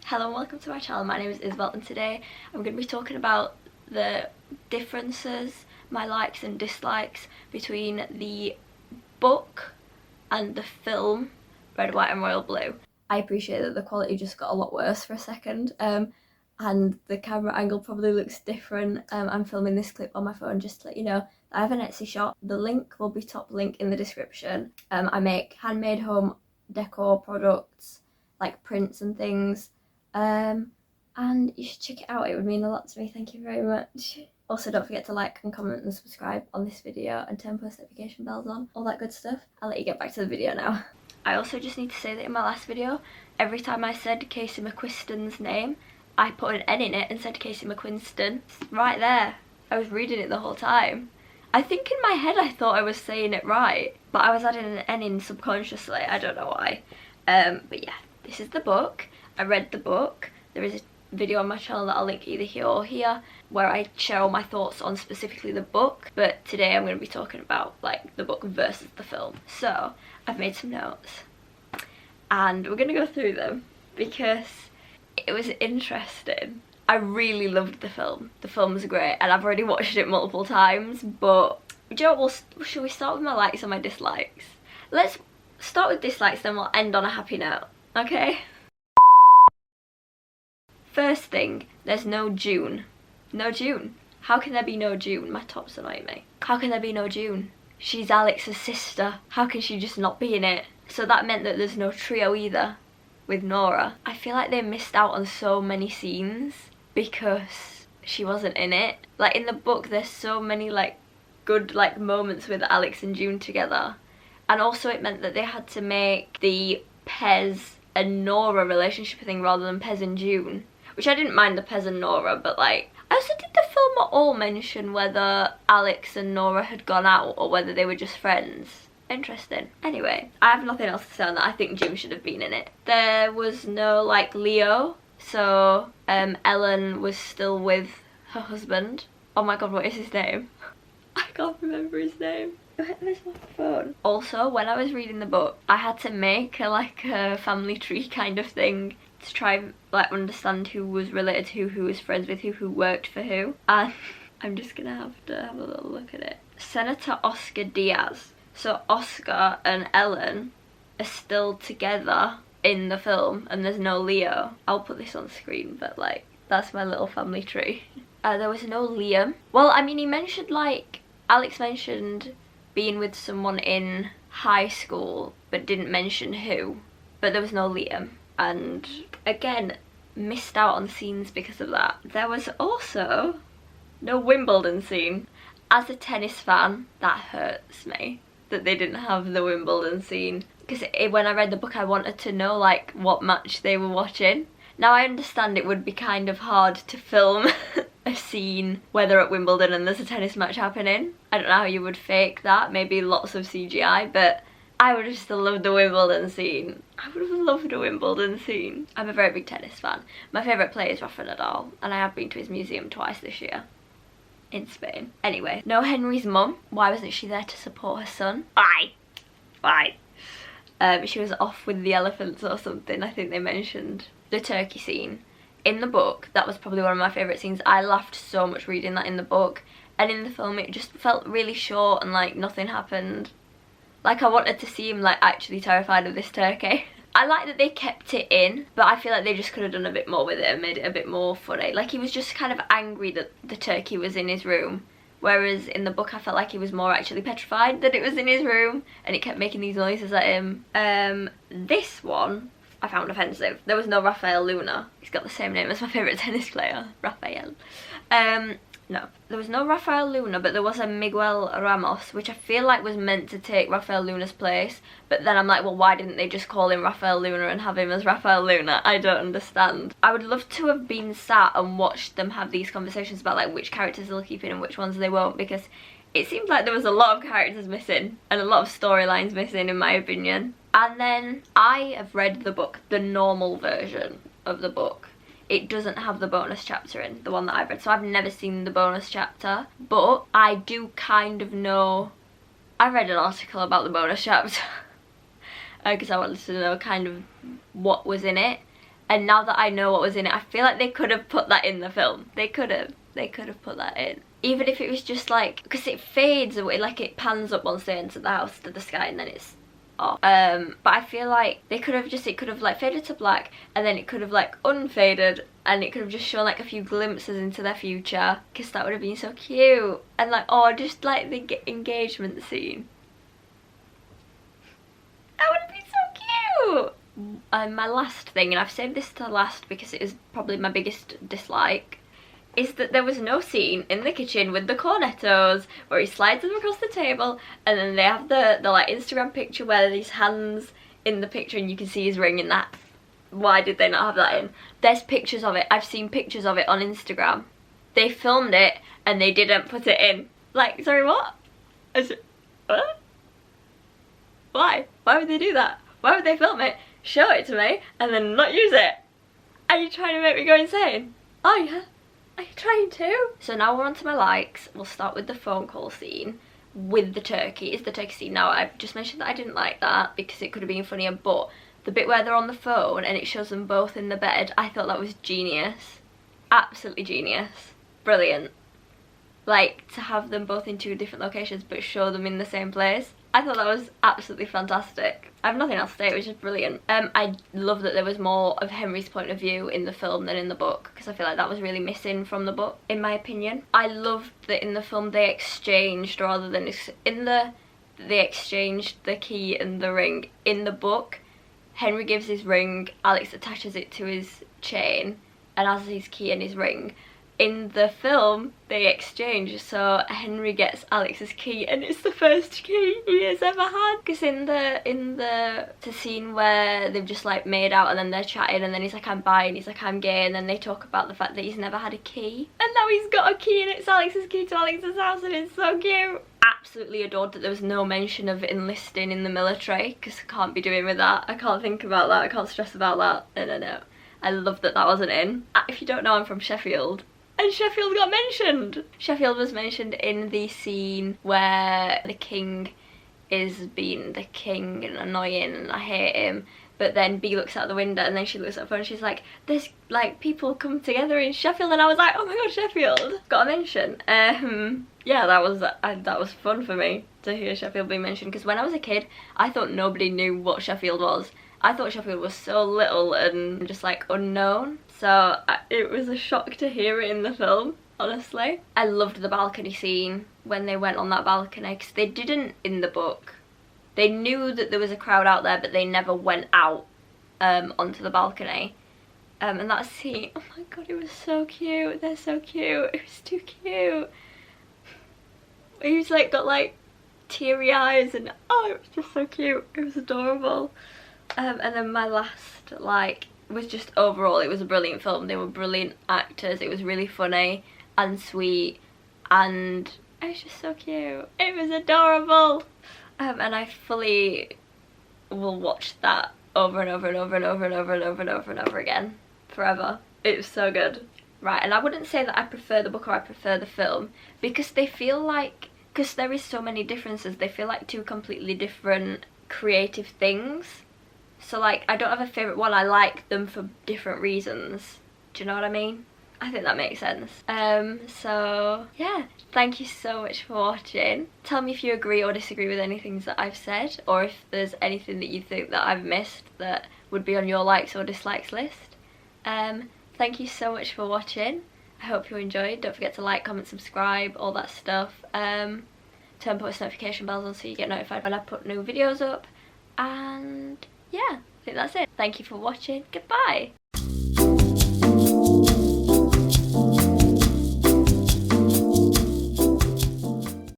Hello and welcome to my channel. My name is Isobel and today I'm going to be talking about the differences, my likes and dislikes between the book and the film Red, White and Royal Blue. I appreciate that the quality just got a lot worse for a second and the camera angle probably looks different. I'm filming this clip on my phone just to let you know I have an Etsy shop. The link will be top link in the description. I make handmade home decor products like prints and things. And you should check it out, it would mean a lot to me. Thank you very much. Also, don't forget to like and comment and subscribe on this video and turn post notification bells on, all that good stuff. I'll let you get back to the video now. I also just need to say that in my last video, every time I said Casey McQuiston's name, I put an N in it and said Casey McQuiston. Right there. I was reading it the whole time. I think in my head I thought I was saying it right, but I was adding an N in subconsciously, I don't know why. But yeah, this is the book. I read the book. There is a video on my channel that I'll link either here or here where I share all my thoughts on specifically the book, but today I'm going to be talking about like the book versus the film. So I've made some notes and we're going to go through them because it was interesting. I really loved the film. The film was great and I've already watched it multiple times, but do you know what, should we start with my likes and my dislikes? Let's start with dislikes, then we'll end on a happy note, okay? First thing, there's no June. No June. How can there be no June? My tops annoy me. How can there be no June? She's Alex's sister. How can she just not be in it? So that meant that there's no trio either with Nora. I feel like they missed out on so many scenes because she wasn't in it. Like in the book there's so many like good like moments with Alex and June together. And also it meant that they had to make the Pez and Nora relationship thing rather than Pez and June. Which I didn't mind the Pez and Nora, but like, I also did the film at all mention whether Alex and Nora had gone out or whether they were just friends. Interesting. Anyway, I have nothing else to say on that. I think June should have been in it. There was no like Leo, so Ellen was still with her husband. Oh my god, what is his name? I can't remember his name. Where's my phone? Also, when I was reading the book, I had to make a family tree kind of thing to try and like understand who was related to who was friends with who worked for who. And I'm just gonna have to have a little look at it. Senator Oscar Diaz. So Oscar and Ellen are still together in the film and there's no Leo. I'll put this on screen, but like, that's my little family tree. There was no Liam. Well, I mean, he mentioned like, Alex mentioned being with someone in high school but didn't mention who, but there was no Liam, and again missed out on scenes because of that. There was also no Wimbledon scene. As a tennis fan, that hurts me that they didn't have the Wimbledon scene, because when I read the book I wanted to know like what match they were watching. Now I understand it would be kind of hard to film a scene where they're at Wimbledon and there's a tennis match happening. I don't know how you would fake that, maybe lots of CGI, but I would have still loved the Wimbledon scene. I would have loved a Wimbledon scene. I'm a very big tennis fan. My favourite player is Rafa Nadal and I have been to his museum twice this year in Spain. Anyway, no Henry's mum. Why wasn't she there to support her son? Why? She was off with the elephants or something. I think they mentioned the turkey scene. In the book, that was probably one of my favourite scenes. I laughed so much reading that in the book, and in the film it just felt really short and like nothing happened. Like I wanted to see him like actually terrified of this turkey. I like that they kept it in, but I feel like they just could have done a bit more with it and made it a bit more funny. Like he was just kind of angry that the turkey was in his room, whereas in the book I felt like he was more actually petrified that it was in his room and it kept making these noises at him. This one I found offensive. There was no Rafael Luna. He's got the same name as my favourite tennis player, Rafael. No, there was no Rafael Luna, but there was a Miguel Ramos, which I feel like was meant to take Rafael Luna's place, but then I'm like, well, why didn't they just call him Rafael Luna and have him as Rafael Luna? I don't understand. I would love to have been sat and watched them have these conversations about like which characters they'll keep in and which ones they won't, because it seemed like there was a lot of characters missing and a lot of storylines missing in my opinion. And then I have read the book, the normal version of the book. It doesn't have the bonus chapter in, the one that I've read, so I've never seen the bonus chapter, but I do kind of know. I read an article about the bonus chapter because I wanted to know kind of what was in it. And now that I know what was in it, I feel like they could have put that in the film. They could have put that in. Even if it was just like, because it fades away, like it pans up once they enter the house to the sky and then it's off. But I feel like they could have just, it could have like faded to black and then it could have like unfaded and it could have just shown like a few glimpses into their future, because that would have been so cute. And like, oh, just like the engagement scene. That would have been so cute. And my last thing, and I've saved this to last because it is probably my biggest dislike, is that there was no scene in the kitchen with the cornettos where he slides them across the table and then they have the like Instagram picture where these hands in the picture and you can see his ring in that. Why did they not have that in? There's pictures of it. I've seen pictures of it on Instagram. They filmed it and they didn't put it in. Like, sorry, what? What? Why? Why would they do that? Why would they film it, show it to me, and then not use it? Are you trying to make me go insane? Oh yeah. Are you trying to? So now we're on to my likes. We'll start with the phone call scene with the turkey. It's the turkey scene. Now I've just mentioned that I didn't like that because it could have been funnier, but the bit where they're on the phone and it shows them both in the bed, I thought that was genius. Absolutely genius. Brilliant. Like, to have them both in 2 different locations but show them in the same place. I thought that was absolutely fantastic. I have nothing else to say, it was just brilliant. I love that there was more of Henry's point of view in the film than in the book, because I feel like that was really missing from the book, in my opinion. I loved that in the film they exchanged, rather than they exchanged the key and the ring. In the book, Henry gives his ring, Alex attaches it to his chain and has his key and his ring. In the film, they exchange, so Henry gets Alex's key and it's the first key he has ever had. Because in the scene where they've just like made out and then they're chatting and then he's like, I'm bi, and he's like, I'm gay, and then they talk about the fact that he's never had a key. And now he's got a key and it's Alex's key to Alex's house and it's so cute. Absolutely adored that there was no mention of enlisting in the military, because I can't be doing with that. I can't think about that, I can't stress about that. No. I love that that wasn't in. If you don't know, I'm from Sheffield. And Sheffield got mentioned! Sheffield was mentioned in the scene where the king is being the king and annoying and I hate him. But then B looks out the window and then she looks at her phone and she's like, there's like people come together in Sheffield, and I was like, oh my god, Sheffield! Got a mention. Yeah, that was fun for me to hear Sheffield being mentioned, because when I was a kid, I thought nobody knew what Sheffield was. I thought Sheffield was so little and just like unknown. So it was a shock to hear it in the film, honestly. I loved the balcony scene when they went on that balcony, because they didn't in the book. They knew that there was a crowd out there, but they never went out onto the balcony. And that scene, oh my god, it was so cute. They're so cute. It was too cute. He was like got like teary eyes and oh, it was just so cute. It was adorable. And then my last like was just overall, it was a brilliant film. They were brilliant actors. It was really funny and sweet and it was just so cute. It was adorable. And I fully will watch that over and over and over and over and over and over and over and over again forever. It was so good. Right, and I wouldn't say that I prefer the book or I prefer the film, because they feel like, because there is so many differences, they feel like 2 completely different creative things. So like, I don't have a favourite one, I like them for different reasons. Do you know what I mean? I think that makes sense. So yeah, thank you so much for watching. Tell me if you agree or disagree with any things that I've said, or if there's anything that you think that I've missed that would be on your likes or dislikes list. Thank you so much for watching. I hope you enjoyed. Don't forget to like, comment, subscribe, all that stuff. Turn post notification bells on so you get notified when I put new videos up. And yeah, I think that's it. Thank you for watching. Goodbye.